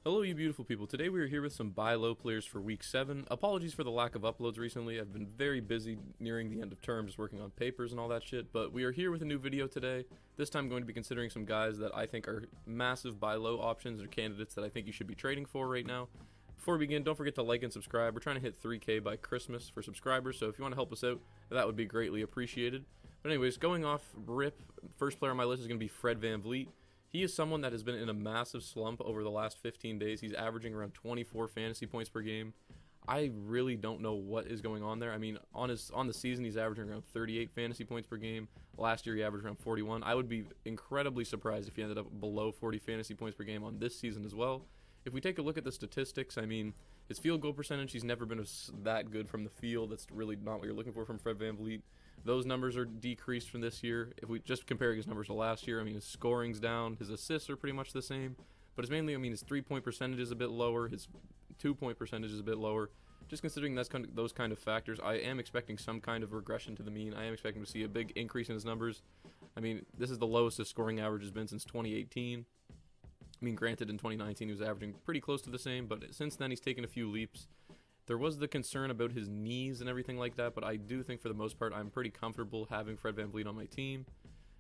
Hello, you beautiful people. Today we are here with some buy low players for week 7. Apologies for the lack of uploads recently. I've been very busy nearing the end of term, just working on papers and all that shit. But we are here with a new video today. This time going to be considering some guys that I think are massive buy low options or candidates that I think you should be trading for right now. Before we begin, don't forget to like and subscribe. We're trying to hit 3K by Christmas for subscribers, so if you want to help us out, that would be greatly appreciated. But anyways, going off rip, first player on my list is going to be Fred VanVleet. He is someone that has been in a massive slump over the last 15 days. He's averaging around 24 fantasy points per game. I really don't know what is going on there. I mean, on the season, he's averaging around 38 fantasy points per game. Last year, he averaged around 41. I would be incredibly surprised if he ended up below 40 fantasy points per game on this season as well. If we take a look at the statistics, I mean, his field goal percentage, he's never been that good from the field. That's really not what you're looking for from Fred VanVleet. Those numbers are decreased from this year. If we just compare his numbers to last year, I mean, his scoring's down, his assists are pretty much the same, but it's mainly, I mean, his 3-point percentage is a bit lower, his 2-point percentage is a bit lower. Just considering those kind of factors, I am expecting some kind of regression to the mean. I am expecting to see a big increase in his numbers. I mean, this is the lowest his scoring average has been since 2018. I mean, granted, in 2019 he was averaging pretty close to the same, but since then he's taken a few leaps. There was the concern about his knees and everything like that, but I do think for the most part I'm pretty comfortable having Fred VanVleet on my team.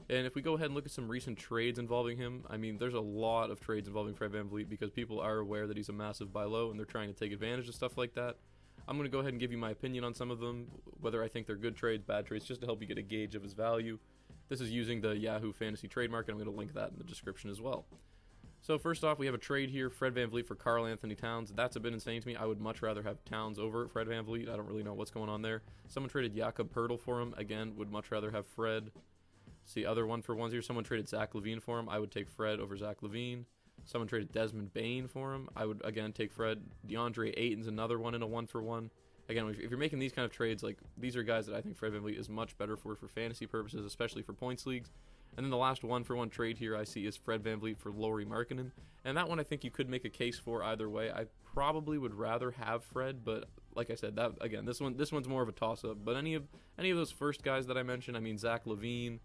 And if we go ahead and look at some recent trades involving him, I mean, there's a lot of trades involving Fred VanVleet because people are aware that he's a massive buy low and they're trying to take advantage of stuff like that. I'm going to go ahead and give you my opinion on some of them, whether I think they're good trades, bad trades, just to help you get a gauge of his value. This is using the Yahoo Fantasy Trade Market. I'm going to link that in the description as well. So first off, we have a trade here, Fred VanVleet for Karl-Anthony Towns. That's a bit insane to me. I would much rather have Towns over Fred VanVleet. I don't really know what's going on there. Someone traded Jakob Poeltl for him. Again, would much rather have Fred. See, other one for ones here. Someone traded Zach LaVine for him. I would take Fred over Zach LaVine. Someone traded Desmond Bane for him. I would, again, take Fred. DeAndre Ayton's another one in a one-for-one. Again, if you're making these kind of trades, like, these are guys that I think Fred VanVleet is much better for fantasy purposes, especially for points leagues. And then the last one-for-one trade here I see is Fred VanVleet for Lauri Markkanen. And that one I think you could make a case for either way. I probably would rather have Fred, but like I said, that again, this one's more of a toss-up. But any of those first guys that I mentioned, I mean Zach LaVine,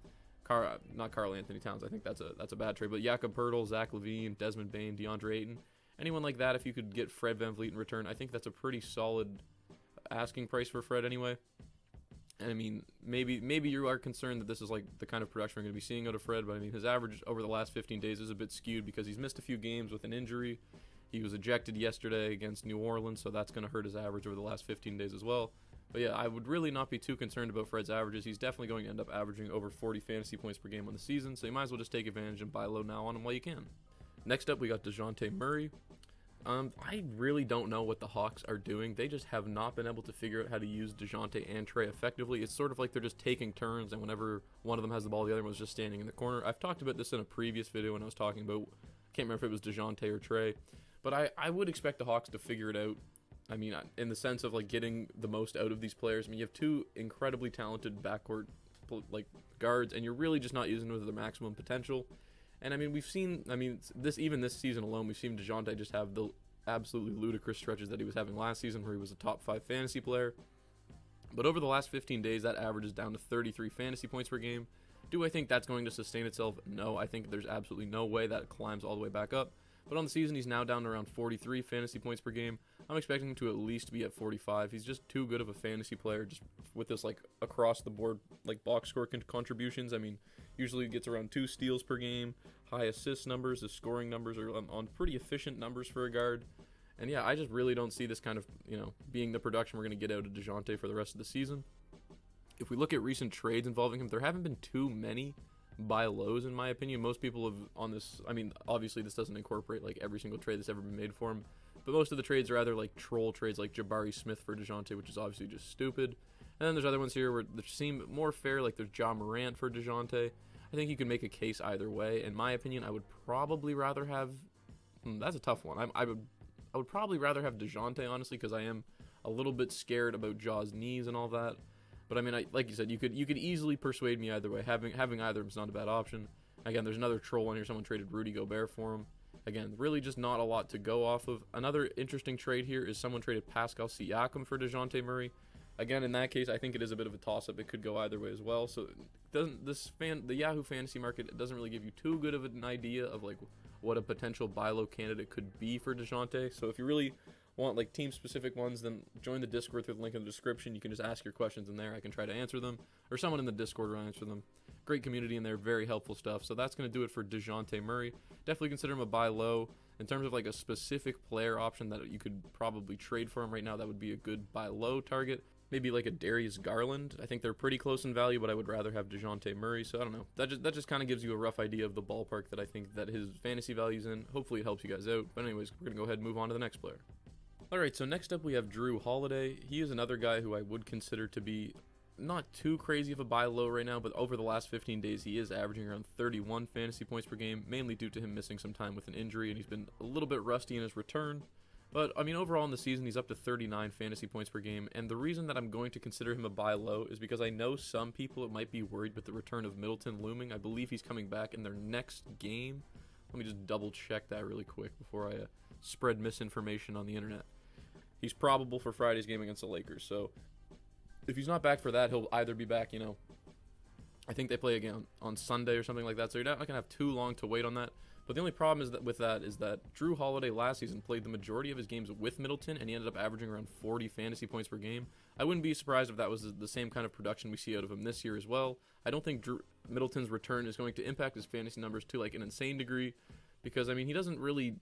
not Karl-Anthony Towns, I think that's a bad trade, but Jakob Poeltl, Zach LaVine, Desmond Bane, DeAndre Ayton, anyone like that, if you could get Fred VanVleet in return, I think that's a pretty solid asking price for Fred anyway. And I mean, maybe you are concerned that this is like the kind of production we're going to be seeing out of Fred, but I mean, his average over the last 15 days is a bit skewed because he's missed a few games with an injury. He was ejected yesterday against New Orleans, so that's going to hurt his average over the last 15 days as well. But yeah, I would really not be too concerned about Fred's averages. He's definitely going to end up averaging over 40 fantasy points per game on the season, so you might as well just take advantage and buy low now on him while you can. Next up, we got Dejounte Murray. I really don't know what the Hawks are doing. They just have not been able to figure out how to use Dejounte and Trae effectively. It's sort of like they're just taking turns, and whenever one of them has the ball, the other one's just standing in the corner. I've talked about this in a previous video when I was talking about, I can't remember if it was Dejounte or Trae, but I would expect the Hawks to figure it out. I mean, in the sense of like getting the most out of these players. I mean, you have two incredibly talented backcourt like guards, and you're really just not using them to their maximum potential. And I mean, we've seen, this season alone, we've seen Dejounte just have the absolutely ludicrous stretches that he was having last season where he was a top 5 fantasy player. But over the last 15 days, that average is down to 33 fantasy points per game. Do I think that's going to sustain itself? No, I think there's absolutely no way that climbs all the way back up. But on the season, he's now down to around 43 fantasy points per game. I'm expecting him to at least be at 45. He's just too good of a fantasy player just with this like across the board like box score contributions. I mean, usually he gets around 2 steals per game, high assist numbers, his scoring numbers are on pretty efficient numbers for a guard. And yeah, I just really don't see this kind of, being the production we're going to get out of Dejounte for the rest of the season. If we look at recent trades involving him, there haven't been too many buy lows in my opinion. Most people have on this, I mean, obviously this doesn't incorporate like every single trade that's ever been made for him, but most of the trades are either like troll trades like Jabari Smith for Dejounte, which is obviously just stupid. And then there's other ones here where they seem more fair, like there's Ja Morant for Dejounte. I think you can make a case either way. In my opinion, I would probably rather have, that's a tough one. I would probably rather have Dejounte, honestly, because I am a little bit scared about Ja's knees and all that. But I mean, like you said, you could easily persuade me either way. Having either of them is not a bad option. Again, there's another troll one here. Someone traded Rudy Gobert for him. Again, really just not a lot to go off of. Another interesting trade here is someone traded Pascal Siakam for Dejounte Murray. Again, in that case, I think it is a bit of a toss-up. It could go either way as well. So the Yahoo Fantasy Market doesn't really give you too good of an idea of like what a potential buy low candidate could be for Dejounte. So if you really want like team specific ones, then join the Discord through the link in the description. You can just ask your questions in there. I can try to answer them, or someone in the Discord will answer them. Great community in there, very helpful stuff. So that's going to do it for Dejounte Murray. Definitely consider him a buy low. In terms of like a specific player option that you could probably trade for him right now, that would be a good buy low target. Maybe like a Darius Garland. I think they're pretty close in value, but I would rather have Dejounte Murray. So I don't know. That just kind of gives you a rough idea of the ballpark that I think that his fantasy value's in. Hopefully it helps you guys out. But anyways, we're going to go ahead and move on to the next player. Alright, so next up we have Jrue Holiday. He is another guy who I would consider to be not too crazy of a buy low right now, but over the last 15 days he is averaging around 31 fantasy points per game, mainly due to him missing some time with an injury, and he's been a little bit rusty in his return. But, I mean, overall in the season, he's up to 39 fantasy points per game, and the reason that I'm going to consider him a buy low is because I know some people might be worried with the return of Middleton looming. I believe he's coming back in their next game. Let me just double check that really quick before I spread misinformation on the internet. He's probable for Friday's game against the Lakers, so if he's not back for that, he'll either be back, I think they play again on Sunday or something like that, so you're not going to have too long to wait on that. But the only problem is that Jrue Holiday last season played the majority of his games with Middleton, and he ended up averaging around 40 fantasy points per game. I wouldn't be surprised if that was the same kind of production we see out of him this year as well. I don't think Middleton's return is going to impact his fantasy numbers to like an insane degree, because, I mean, he doesn't really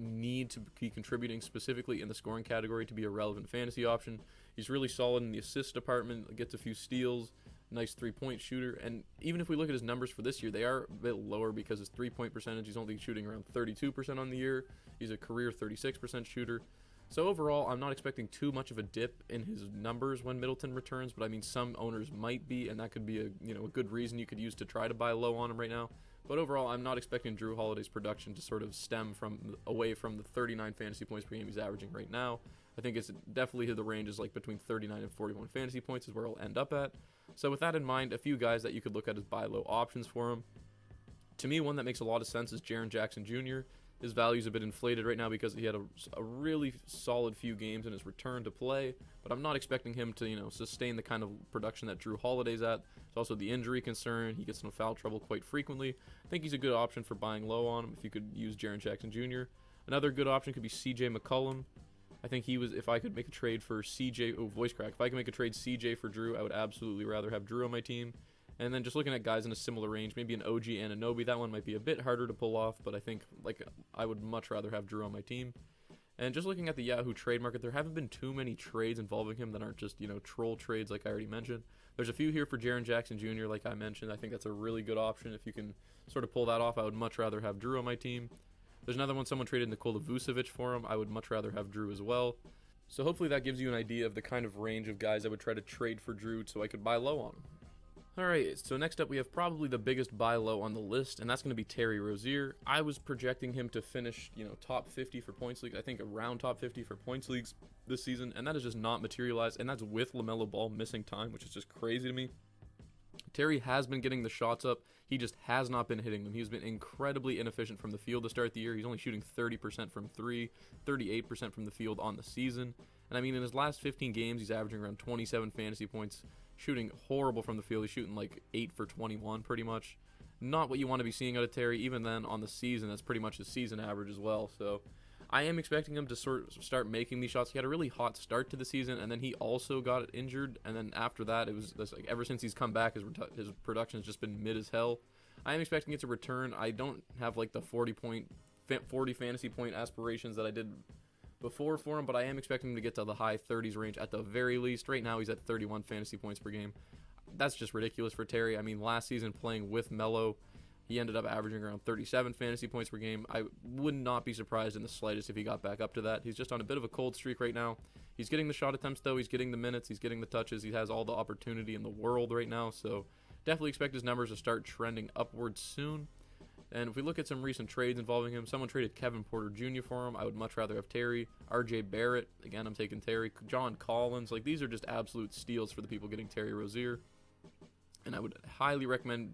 need to be contributing specifically in the scoring category to be a relevant fantasy option. He's really solid in the assist department, gets a few steals, nice three-point shooter, and even if we look at his numbers for this year, they are a bit lower because his three-point percentage, he's only shooting around 32% on the year. He's a career 36% shooter. So overall, I'm not expecting too much of a dip in his numbers when Middleton returns, but I mean, some owners might be, and that could be a good reason you could use to try to buy low on him right now. But overall, I'm not expecting Jrue Holiday's production to sort of stem away from the 39 fantasy points per game he's averaging right now. I think it's definitely the range is like between 39 and 41 fantasy points is where he'll end up at. So with that in mind, a few guys that you could look at as buy low options for him. To me, one that makes a lot of sense is Jaren Jackson Jr. His value's a bit inflated right now because he had a really solid few games in his return to play, but I'm not expecting him to, sustain the kind of production that Jrue Holiday's at. There's also the injury concern. He gets into foul trouble quite frequently. I think he's a good option for buying low on him if you could use Jaren Jackson Jr. Another good option could be CJ McCollum. I think if I could make a trade for CJ, if I could make a trade CJ for Jrue, I would absolutely rather have Jrue on my team. And then just looking at guys in a similar range, maybe an OG Anunoby, that one might be a bit harder to pull off, but I think I would much rather have Jrue on my team. And just looking at the Yahoo trade market, there haven't been too many trades involving him that aren't just, troll trades like I already mentioned. There's a few here for Jaren Jackson Jr., like I mentioned. I think that's a really good option. If you can sort of pull that off, I would much rather have Jrue on my team. There's another one, someone traded Nikola Vucevic for him. I would much rather have Jrue as well. So hopefully that gives you an idea of the kind of range of guys I would try to trade for Jrue so I could buy low on him. Alright, so next up we have probably the biggest buy low on the list, and that's going to be Terry Rozier. I was projecting him to finish, top 50 for points leagues, I think around top 50 for points leagues this season, and that has just not materialized, and that's with LaMelo Ball missing time, which is just crazy to me. Terry has been getting the shots up, he just has not been hitting them. He's been incredibly inefficient from the field to start the year. He's only shooting 30% from 3, 38% from the field on the season. And I mean, in his last 15 games, he's averaging around 27 fantasy points, shooting horrible from the field. He's shooting like 8 for 21 pretty much. Not what you want to be seeing out of Terry. Even then, on the season, that's pretty much his season average as well. So I am expecting him to start making these shots. He had a really hot start to the season, and then he also got injured. And then after that, it was like ever since he's come back, his production has just been mid as hell. I am expecting it to return. I don't have like the 40 fantasy point aspirations that I did before for him, but I am expecting him to get to the high 30s range at the very least. Right now, he's at 31 fantasy points per game. That's just ridiculous for Terry. I mean, last season playing with Melo, he ended up averaging around 37 fantasy points per game. I would not be surprised in the slightest if he got back up to that. He's just on a bit of a cold streak right now. He's getting the shot attempts, though. He's getting the minutes. He's getting the touches. He has all the opportunity in the world right now, so definitely expect his numbers to start trending upwards soon. And if we look at some recent trades involving him, someone traded Kevin Porter Jr. for him. I would much rather have Terry. RJ Barrett, again, I'm taking Terry. John Collins, like these are just absolute steals for the people getting Terry Rozier. And I would highly recommend,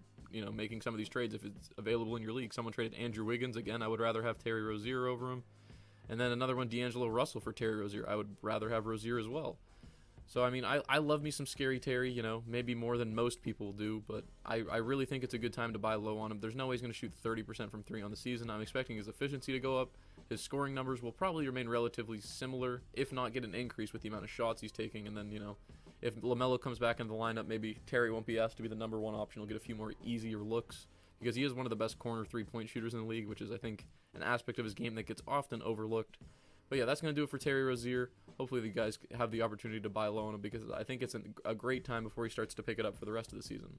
making some of these trades if it's available in your league. Someone traded Andrew Wiggins. Again, I would rather have Terry Rozier over him. And then another one, D'Angelo Russell for Terry Rozier. I would rather have Rozier as well. So, I mean, I love me some Scary Terry, you know, maybe more than most people do, but I really think it's a good time to buy low on him. There's no way he's going to shoot 30% from 3 on the season. I'm expecting his efficiency to go up. His scoring numbers will probably remain relatively similar, if not get an increase with the amount of shots he's taking. And then, you know, if LaMelo comes back into the lineup, maybe Terry won't be asked to be the number one option. He'll get a few more easier looks because he is one of the best corner three-point shooters in the league, which is, I think, an aspect of his game that gets often overlooked. But yeah, that's going to do it for Terry Rozier. Hopefully the guys have the opportunity to buy low on him because I think it's a great time before he starts to pick it up for the rest of the season.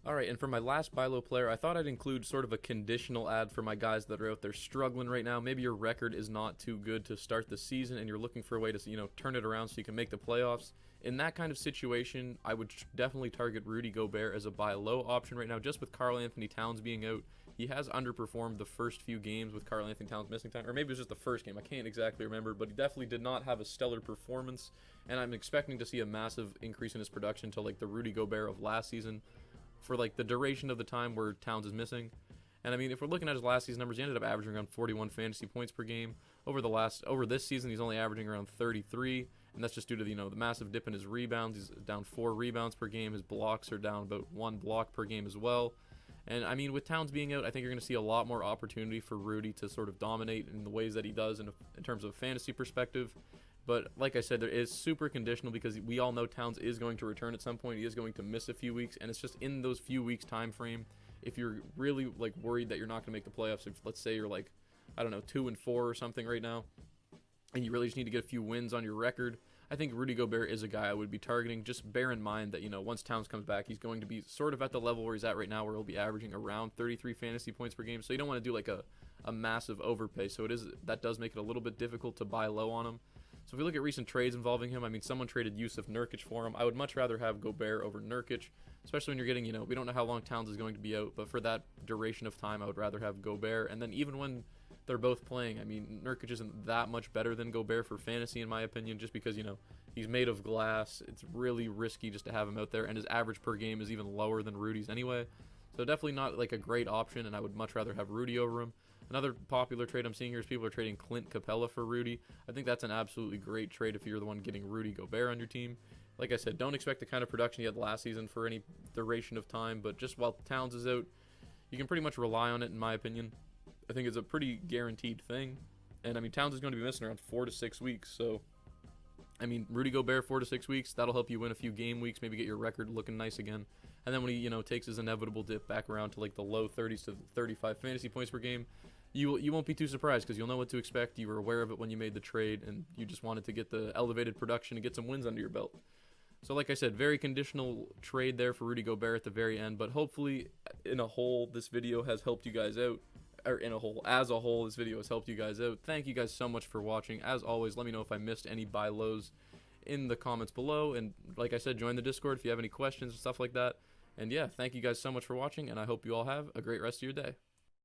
Alright, and for my last buy low player, I thought I'd include sort of a conditional ad for my guys that are out there struggling right now. Maybe your record is not too good to start the season and you're looking for a way to, you know, turn it around so you can make the playoffs. In that kind of situation, I would definitely target Rudy Gobert as a buy low option right now, just with Karl Anthony Towns being out. He has underperformed the first few games with Karl Anthony Towns missing time, or maybe it was just the first game. I can't exactly remember, but he definitely did not have a stellar performance, and I'm expecting to see a massive increase in his production to like the Rudy Gobert of last season for like the duration of the time where Towns is missing. And I mean, if we're looking at his last season numbers, he ended up averaging around 41 fantasy points per game. Over this season, he's only averaging around 33, and that's just due to the massive dip in his rebounds. He's down 4 rebounds per game. His blocks are down about 1 block per game as well. And I mean, with Towns being out, I think you're going to see a lot more opportunity for Rudy to sort of dominate in the ways that he does in terms of a fantasy perspective. But like I said, there is super conditional because we all know Towns is going to return at some point. He is going to miss a few weeks, and it's just in those few weeks time frame. If you're really like worried that you're not going to make the playoffs, if let's say you're like, I don't know, 2-4 or something right now, and you really just need to get a few wins on your record, I think Rudy Gobert is a guy I would be targeting. Just bear in mind that, once Towns comes back, he's going to be sort of at the level where he's at right now, where he'll be averaging around 33 fantasy points per game. So you don't want to do like a massive overpay. So that does make it a little bit difficult to buy low on him. So if we look at recent trades involving him, I mean, someone traded Yusuf Nurkic for him. I would much rather have Gobert over Nurkic, especially when you're getting, we don't know how long Towns is going to be out, but for that duration of time, I would rather have Gobert. And then even when they're both playing, I mean, Nurkic isn't that much better than Gobert for fantasy, in my opinion, just because, he's made of glass. It's really risky just to have him out there, and his average per game is even lower than Rudy's anyway. So definitely not like a great option, and I would much rather have Rudy over him. Another popular trade I'm seeing here is people are trading Clint Capella for Rudy. I think that's an absolutely great trade if you're the one getting Rudy Gobert on your team. Like I said, don't expect the kind of production he had last season for any duration of time, but just while Towns is out, you can pretty much rely on it, in my opinion. I think it's a pretty guaranteed thing. And, I mean, Towns is going to be missing around 4 to 6 weeks, so I mean, Rudy Gobert 4 to 6 weeks, that'll help you win a few game weeks, maybe get your record looking nice again. And then when he, takes his inevitable dip back around to like the low 30s to 35 fantasy points per game, you won't be too surprised because you'll know what to expect. You were aware of it when you made the trade, and you just wanted to get the elevated production and get some wins under your belt. So like I said, very conditional trade there for Rudy Gobert at the very end, but hopefully in a whole, this video has helped you guys out. Or as a whole, this video has helped you guys out. Thank you guys so much for watching. As always, let me know if I missed any buy lows in the comments below. And like I said, join the Discord if you have any questions and stuff like that. And yeah, thank you guys so much for watching, and I hope you all have a great rest of your day.